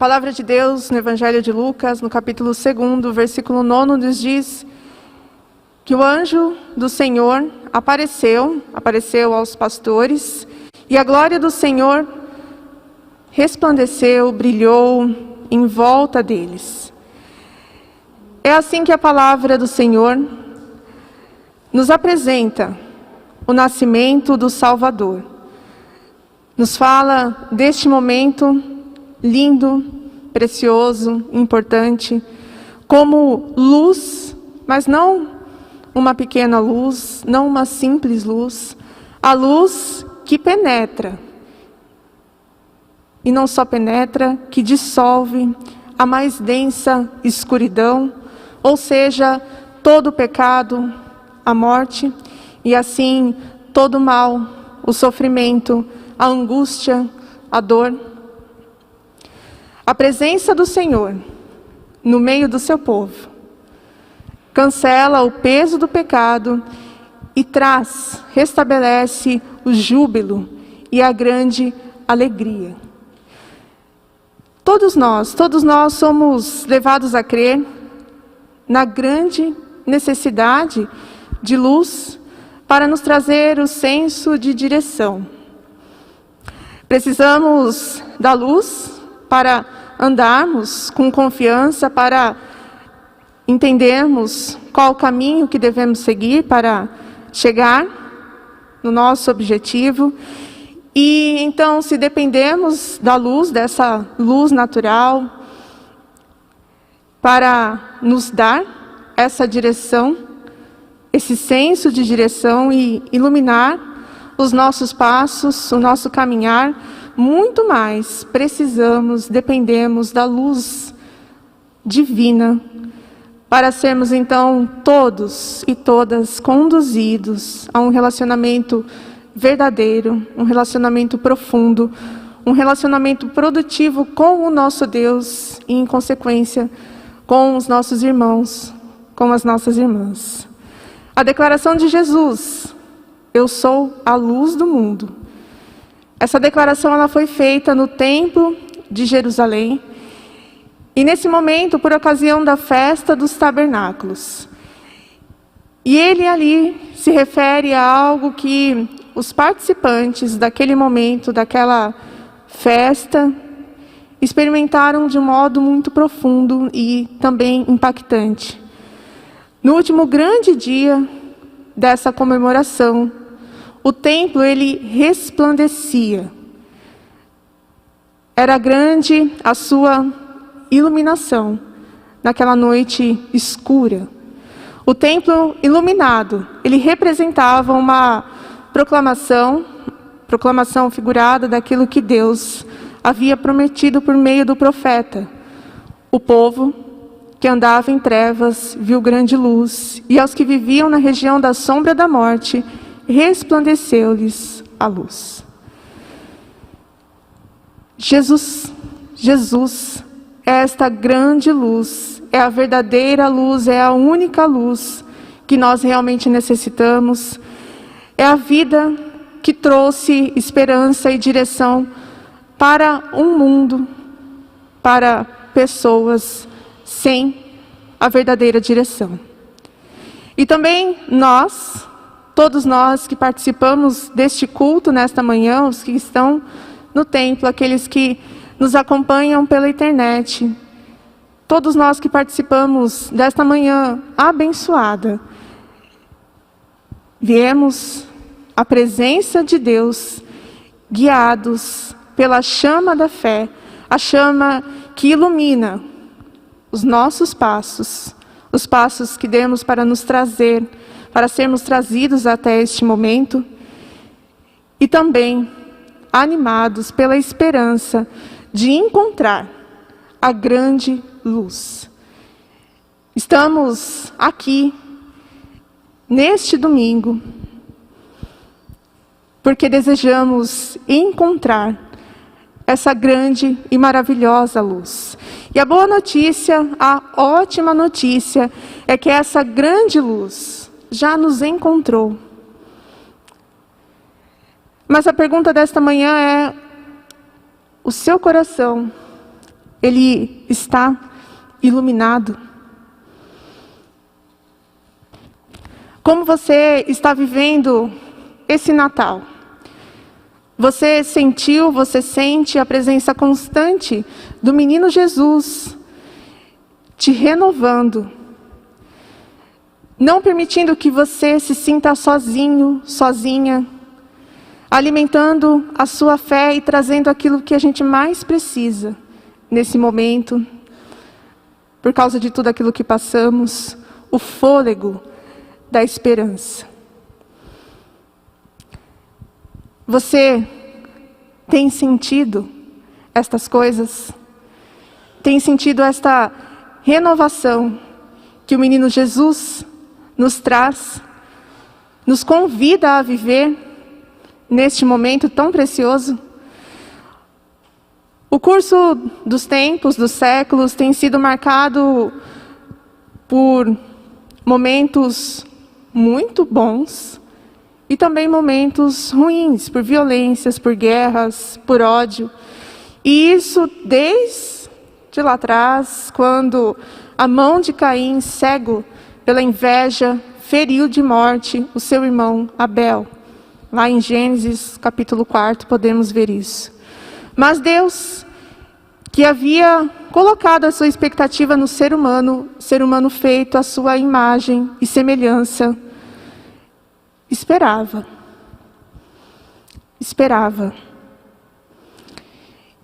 palavra de Deus no Evangelho de Lucas, no capítulo 2, versículo 9, nos diz que o anjo do Senhor apareceu aos pastores, e a glória do Senhor resplandeceu, brilhou em volta deles. É assim que a palavra do Senhor nos apresenta o nascimento do Salvador. Nos fala deste momento lindo, precioso, importante, como luz, mas não uma pequena luz, não uma simples luz, a luz que penetra. E não só penetra, que dissolve a mais densa escuridão, ou seja, todo o pecado, a morte, e assim todo o mal, o sofrimento, a angústia, a dor. A presença do Senhor no meio do seu povo cancela o peso do pecado e restabelece o júbilo e a grande alegria. Todos nós somos levados a crer na grande necessidade de luz para nos trazer o senso de direção. Precisamos da luz para andarmos com confiança, para entendermos qual o caminho que devemos seguir para chegar no nosso objetivo. E então, se dependemos da luz, dessa luz natural, para nos dar essa direção, esse senso de direção e iluminar os nossos passos, o nosso caminhar, muito mais dependemos da luz divina, para sermos então todos e todas conduzidos a um relacionamento verdadeiro, um relacionamento profundo, um relacionamento produtivo com o nosso Deus e, em consequência, com os nossos irmãos, com as nossas irmãs. A declaração de Jesus: eu sou a luz do mundo. Essa declaração ela foi feita no Templo de Jerusalém, e nesse momento, por ocasião da festa dos tabernáculos. E ele ali se refere a algo que os participantes daquele momento, daquela festa, experimentaram de um modo muito profundo e também impactante. No último grande dia dessa comemoração, o templo ele resplandecia. Era grande a sua iluminação naquela noite escura. O templo iluminado, ele representava uma proclamação figurada daquilo que Deus havia prometido por meio do profeta. O povo que andava em trevas viu grande luz, e aos que viviam na região da sombra da morte, resplandeceu-lhes a luz. Jesus é esta grande luz, é a verdadeira luz, é a única luz que nós realmente necessitamos. É a vida que trouxe esperança e direção para um mundo, para pessoas sem a verdadeira direção. E também todos nós que participamos deste culto nesta manhã, os que estão no templo, aqueles que nos acompanham pela internet, todos nós que participamos desta manhã abençoada, viemos à presença de Deus, guiados pela chama da fé, a chama que ilumina os nossos passos, os passos que demos para nos trazer, para sermos trazidos até este momento, e também animados pela esperança de encontrar a grande luz. Estamos aqui, neste domingo, porque desejamos encontrar essa grande e maravilhosa luz. E a boa notícia, a ótima notícia, é que essa grande luz já nos encontrou. Mas a pergunta desta manhã é: o seu coração ele está iluminado. Como você está vivendo esse Natal? Você sentiu, você sente a presença constante do menino Jesus te renovando, não permitindo que você se sinta sozinho, sozinha, alimentando a sua fé e trazendo aquilo que a gente mais precisa nesse momento, por causa de tudo aquilo que passamos, o fôlego da esperança. Você tem sentido estas coisas? Tem sentido esta renovação que o menino Jesus nos traz, nos convida a viver neste momento tão precioso? O curso dos tempos, dos séculos, tem sido marcado por momentos muito bons e também momentos ruins, por violências, por guerras, por ódio. E isso desde lá atrás, quando a mão de Caim, cego pela inveja, feriu de morte o seu irmão Abel. Lá em Gênesis, capítulo 4, podemos ver isso. Mas Deus, que havia colocado a sua expectativa no ser humano feito à sua imagem e semelhança, esperava.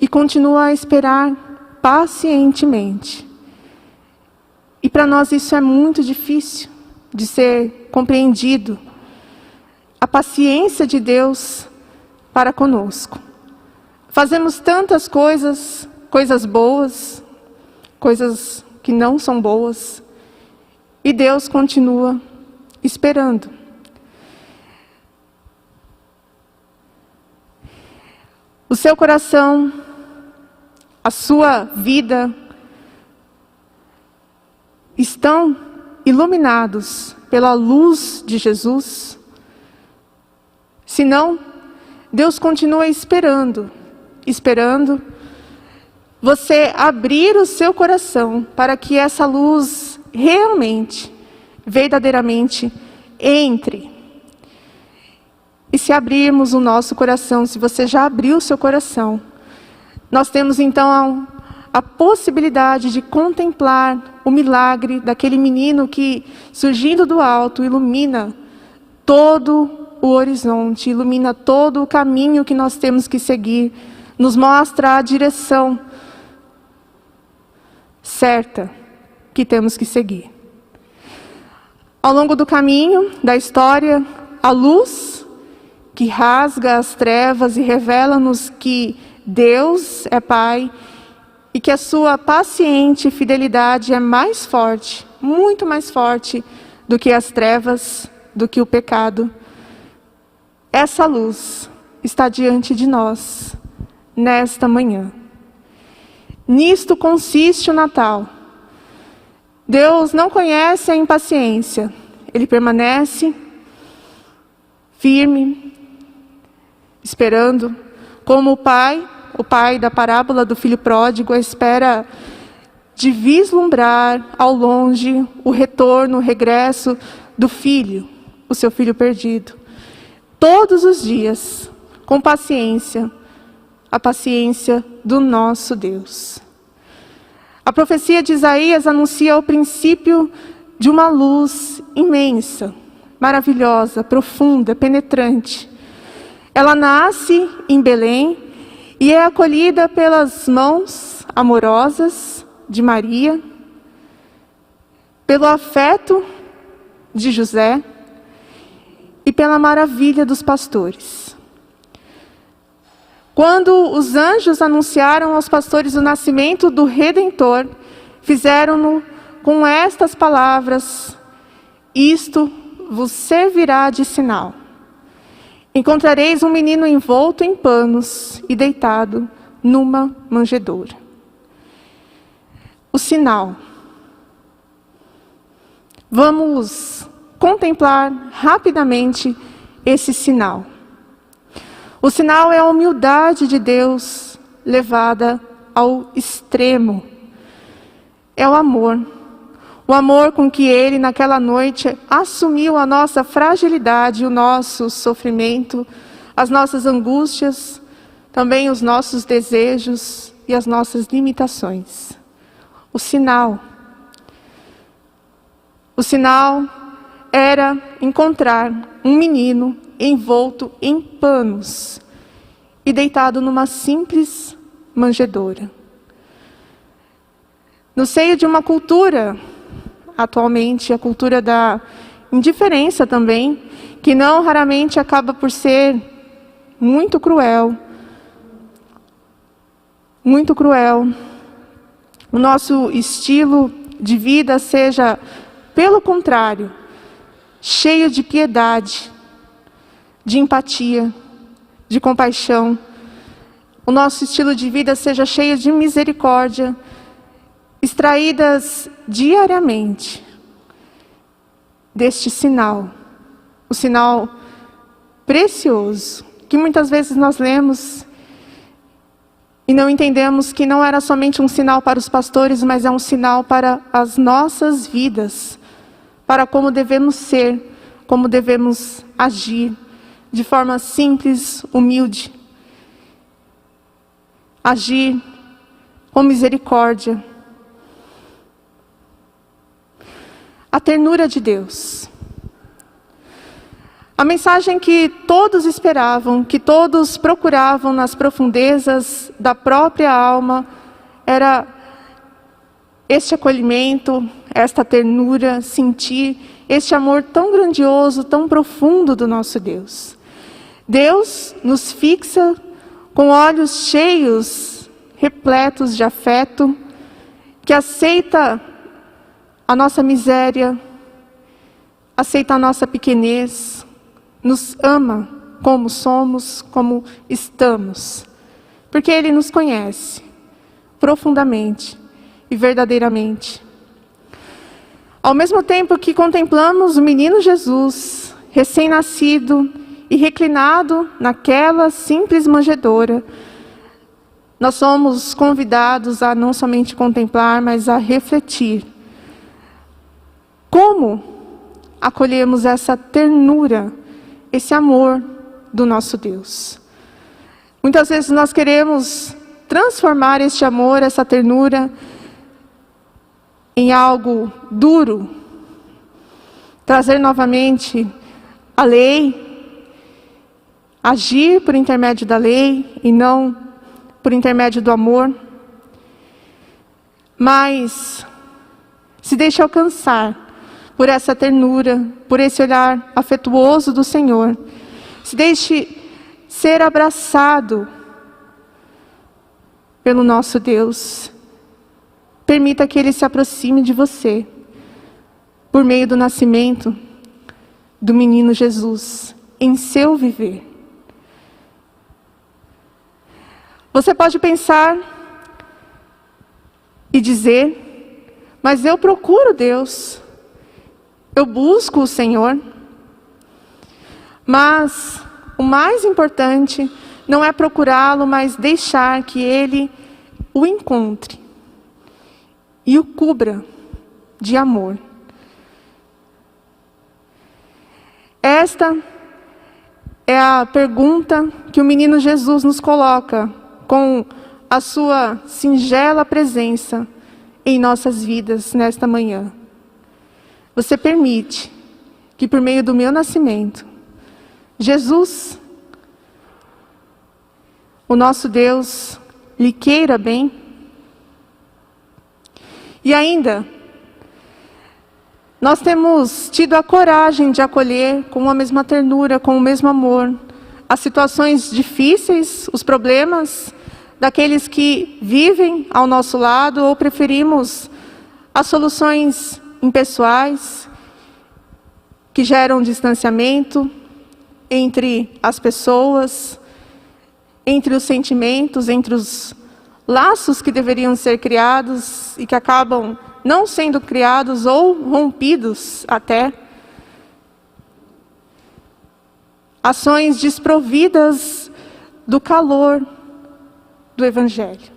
E continua a esperar pacientemente. E para nós isso é muito difícil de ser compreendido. A paciência de Deus para conosco. Fazemos tantas coisas boas, coisas que não são boas, e Deus continua esperando. O seu coração, a sua vida, estão iluminados pela luz de Jesus? Se não, Deus continua esperando você abrir o seu coração para que essa luz realmente, verdadeiramente, entre. E se abrirmos o nosso coração, se você já abriu o seu coração, nós temos então a possibilidade de contemplar o milagre daquele menino que, surgindo do alto, ilumina todo o horizonte, ilumina todo o caminho que nós temos que seguir, nos mostra a direção certa que temos que seguir. Ao longo do caminho, da história, a luz que rasga as trevas e revela-nos que Deus é Pai e que a sua paciente fidelidade é mais forte, muito mais forte do que as trevas, do que o pecado. Essa luz está diante de nós nesta manhã. Nisto consiste o Natal. Deus não conhece a impaciência. Ele permanece firme, esperando, como o pai da parábola do filho pródigo, espera de vislumbrar ao longe o retorno, o regresso do filho, o seu filho perdido. Todos os dias, com paciência, a paciência do nosso Deus. A profecia de Isaías anuncia o princípio de uma luz imensa, maravilhosa, profunda, penetrante. Ela nasce em Belém e é acolhida pelas mãos amorosas de Maria, pelo afeto de José e pela maravilha dos pastores. Quando os anjos anunciaram aos pastores o nascimento do Redentor, fizeram-no com estas palavras: isto vos servirá de sinal. Encontrareis um menino envolto em panos e deitado numa manjedoura. O sinal. Vamos contemplar rapidamente esse sinal. O sinal é a humildade de Deus levada ao extremo. É o amor. O amor com que Ele, naquela noite, assumiu a nossa fragilidade, o nosso sofrimento, as nossas angústias, também os nossos desejos e as nossas limitações. O sinal era encontrar um menino envolto em panos e deitado numa simples manjedoura. No seio de uma cultura, atualmente a cultura da indiferença também, que não raramente acaba por ser muito cruel. Muito cruel. O nosso estilo de vida seja, pelo contrário, cheio de piedade, de empatia, de compaixão. O nosso estilo de vida seja cheio de misericórdia, extraídas diariamente deste sinal, o sinal precioso, que muitas vezes nós lemos e não entendemos que não era somente um sinal para os pastores, mas é um sinal para as nossas vidas, para como devemos ser, como devemos agir, de forma simples, humilde. Agir com misericórdia. A ternura de Deus. A mensagem que todos esperavam, que todos procuravam nas profundezas da própria alma, era este acolhimento, esta ternura, sentir este amor tão grandioso, tão profundo do nosso Deus. Deus nos fixa com olhos cheios, repletos de afeto, que aceita a nossa miséria, aceita a nossa pequenez, nos ama como somos, como estamos, porque Ele nos conhece profundamente e verdadeiramente. Ao mesmo tempo que contemplamos o menino Jesus, recém-nascido e reclinado naquela simples manjedoura, nós somos convidados a não somente contemplar, mas a refletir. Como acolhemos essa ternura, esse amor do nosso Deus? Muitas vezes nós queremos transformar este amor, essa ternura, em algo duro, trazer novamente a lei, agir por intermédio da lei e não por intermédio do amor, mas se deixe alcançar por essa ternura, por esse olhar afetuoso do Senhor. Se deixe ser abraçado pelo nosso Deus. Permita que Ele se aproxime de você, por meio do nascimento do menino Jesus, em seu viver. Você pode pensar e dizer, mas eu procuro Deus, eu busco o Senhor. Mas o mais importante não é procurá-lo, mas deixar que Ele o encontre e o cubra de amor. Esta é a pergunta que o menino Jesus nos coloca com a sua singela presença em nossas vidas nesta manhã. Você permite que por meio do meu nascimento, Jesus, o nosso Deus, lhe queira bem? E ainda, nós temos tido a coragem de acolher com a mesma ternura, com o mesmo amor, as situações difíceis, os problemas daqueles que vivem ao nosso lado, ou preferimos as soluções impessoais que geram distanciamento entre as pessoas, entre os sentimentos, entre os laços que deveriam ser criados e que acabam não sendo criados ou rompidos até. Ações desprovidas do calor do Evangelho.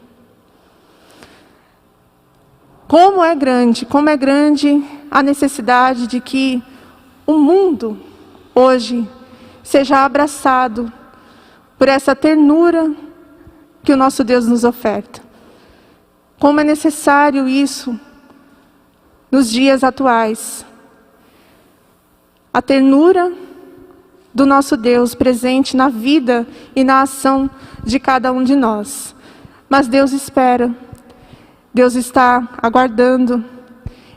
como é grande a necessidade de que o mundo hoje seja abraçado por essa ternura que o nosso Deus nos oferta. Como é necessário isso nos dias atuais. A ternura do nosso Deus presente na vida e na ação de cada um de nós. Mas Deus espera, Deus está aguardando,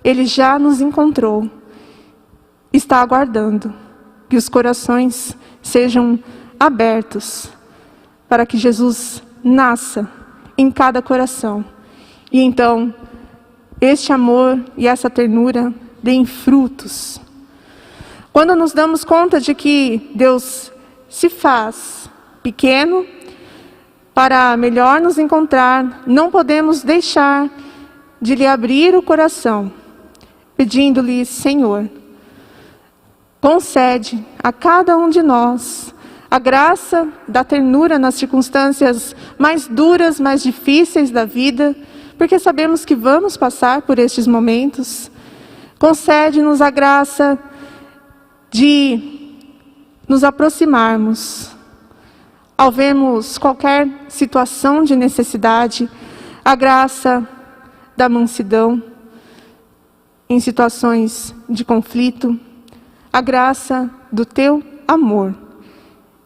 Ele já nos encontrou, está aguardando que os corações sejam abertos para que Jesus nasça em cada coração. E então, este amor e essa ternura deem frutos. Quando nos damos conta de que Deus se faz pequeno para melhor nos encontrar, não podemos deixar de lhe abrir o coração, pedindo-lhe: Senhor, concede a cada um de nós a graça da ternura nas circunstâncias mais duras, mais difíceis da vida, porque sabemos que vamos passar por estes momentos. Concede-nos a graça de nos aproximarmos ao vermos qualquer situação de necessidade, a graça da mansidão em situações de conflito, a graça do teu amor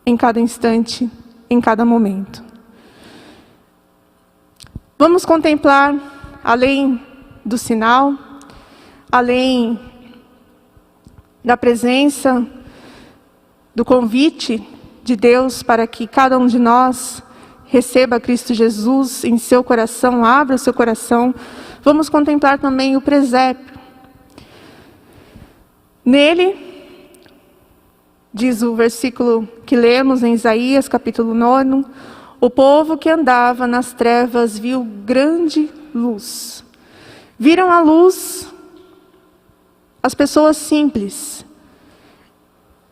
em cada instante, em cada momento. Vamos contemplar, além do sinal, além da presença, do convite de Deus para que cada um de nós receba Cristo Jesus em seu coração, abra o seu coração, vamos contemplar também o presépio. Nele, diz o versículo que lemos em Isaías, capítulo 9, o povo que andava nas trevas viu grande luz. Viram a luz as pessoas simples,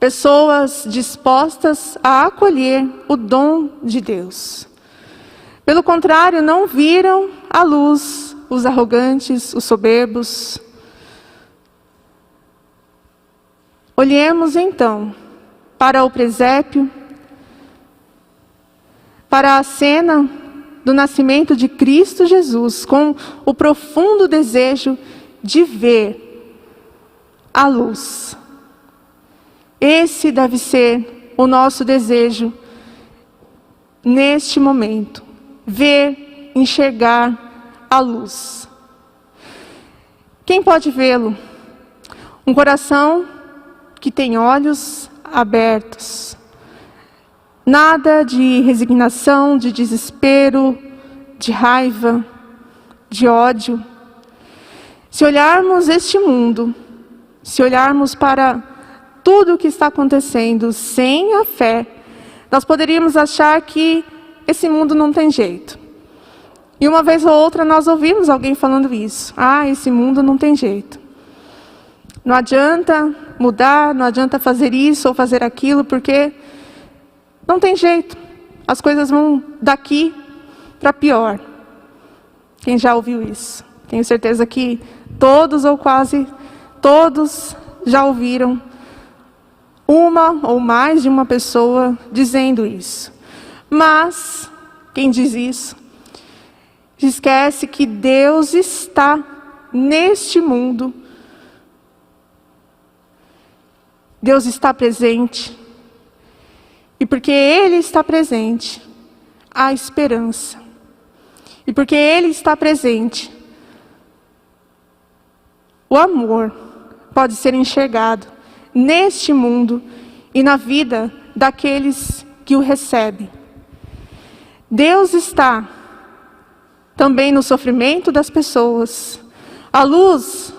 pessoas dispostas a acolher o dom de Deus. Pelo contrário, não viram a luz os arrogantes, os soberbos. Olhemos então para o presépio, para a cena do nascimento de Cristo Jesus, com o profundo desejo de ver a luz. Esse deve ser o nosso desejo neste momento, ver, enxergar a luz. Quem pode vê-lo? Um coração que tem olhos abertos. Nada de resignação, de desespero, de raiva, de ódio. Se olharmos este mundo, se olharmos para tudo o que está acontecendo sem a fé, nós poderíamos achar que esse mundo não tem jeito. E uma vez ou outra nós ouvimos alguém falando isso. Esse mundo não tem jeito. Não adianta mudar, não adianta fazer isso ou fazer aquilo, porque não tem jeito. As coisas vão daqui para pior. Quem já ouviu isso? Tenho certeza que todos ou quase todos já ouviram uma ou mais de uma pessoa dizendo isso. Mas quem diz isso esquece que Deus está neste mundo. Deus está presente. E porque Ele está presente, há esperança. E porque Ele está presente, o amor pode ser enxergado neste mundo e na vida daqueles que o recebem. Deus está também no sofrimento das pessoas. A luz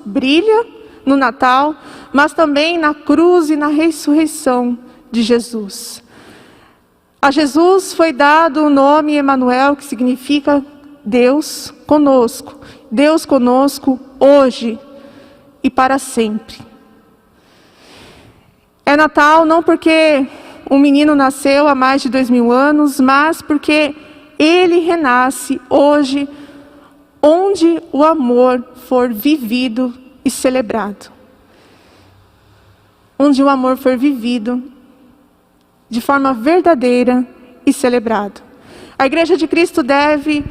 brilha no Natal, mas também na cruz e na ressurreição de Jesus. A Jesus foi dado o nome Emanuel, que significa Deus conosco. Deus conosco hoje e para sempre. É Natal não porque um menino nasceu há mais de 2000 anos, mas porque Ele renasce hoje, onde o amor for vivido e celebrado. Onde o amor for vivido de forma verdadeira e celebrado. A Igreja de Cristo deve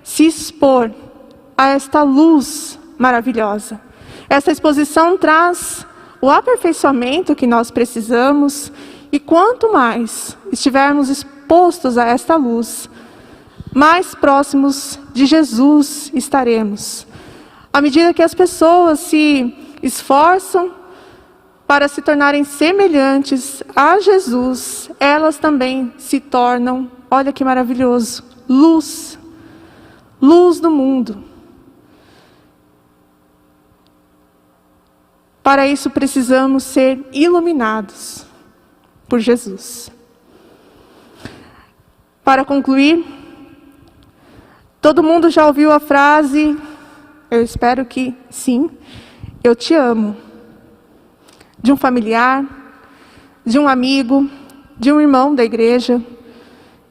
se expor a esta luz maravilhosa. Essa exposição traz o aperfeiçoamento que nós precisamos, e quanto mais estivermos expostos a esta luz, mais próximos de Jesus estaremos. À medida que as pessoas se esforçam para se tornarem semelhantes a Jesus, elas também se tornam, olha que maravilhoso, luz. Luz do mundo. Para isso precisamos ser iluminados por Jesus. Para concluir, todo mundo já ouviu a frase, eu espero que sim, eu te amo. De um familiar, de um amigo, de um irmão da igreja.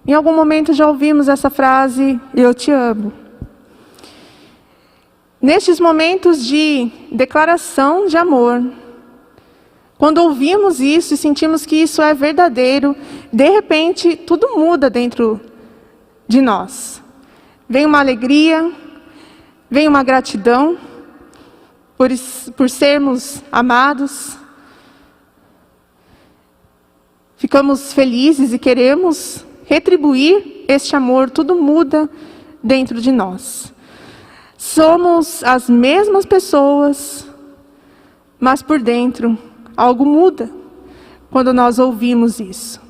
Em algum momento já ouvimos essa frase, eu te amo. Nestes momentos de declaração de amor, quando ouvimos isso e sentimos que isso é verdadeiro, de repente tudo muda dentro de nós. Vem uma alegria, vem uma gratidão por sermos amados. Ficamos felizes e queremos retribuir este amor, tudo muda dentro de nós. Somos as mesmas pessoas, mas por dentro algo muda quando nós ouvimos isso.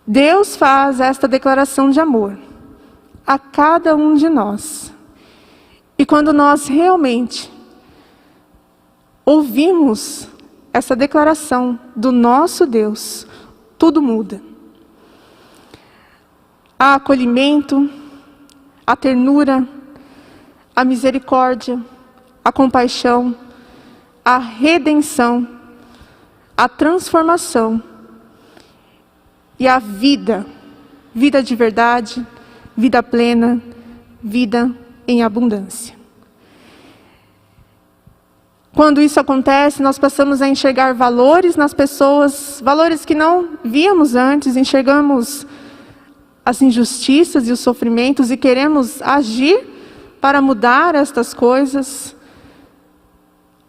Deus faz esta declaração de amor a cada um de nós. E quando nós realmente ouvimos essa declaração do nosso Deus, tudo muda. Há acolhimento, a ternura, a misericórdia, a compaixão, a redenção, a transformação e a vida, vida de verdade, vida plena, vida em abundância. Quando isso acontece, nós passamos a enxergar valores nas pessoas, valores que não víamos antes, enxergamos as injustiças e os sofrimentos e queremos agir para mudar estas coisas.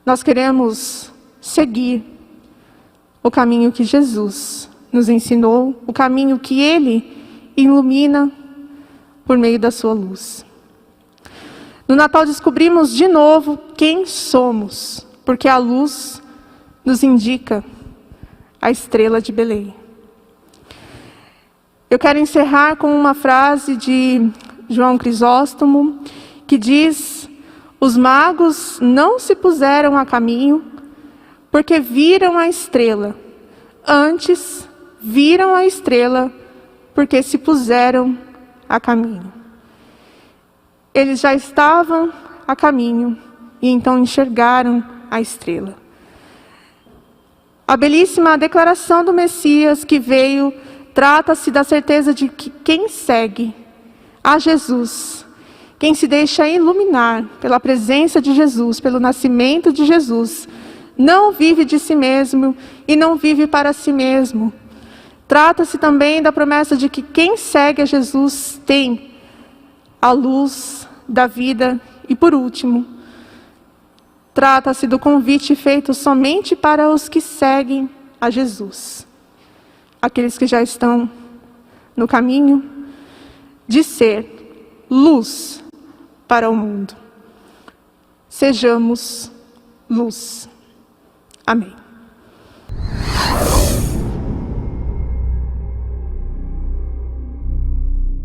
Nós queremos seguir o caminho que Jesus nos ensinou, o caminho que Ele ilumina por meio da sua luz. No Natal descobrimos de novo quem somos, porque a luz nos indica a estrela de Belém. Eu quero encerrar com uma frase de João Crisóstomo, que diz: os magos não se puseram a caminho porque viram a estrela, antes viram a estrela porque se puseram a caminho. Eles já estavam a caminho e então enxergaram a estrela. A belíssima declaração do Messias que veio trata-se da certeza de que quem segue a Jesus, quem se deixa iluminar pela presença de Jesus, pelo nascimento de Jesus, não vive de si mesmo e não vive para si mesmo. Trata-se também da promessa de que quem segue a Jesus tem a luz da vida. E por último, trata-se do convite feito somente para os que seguem a Jesus. Aqueles que já estão no caminho de ser luz para o mundo. Sejamos luz. Amém.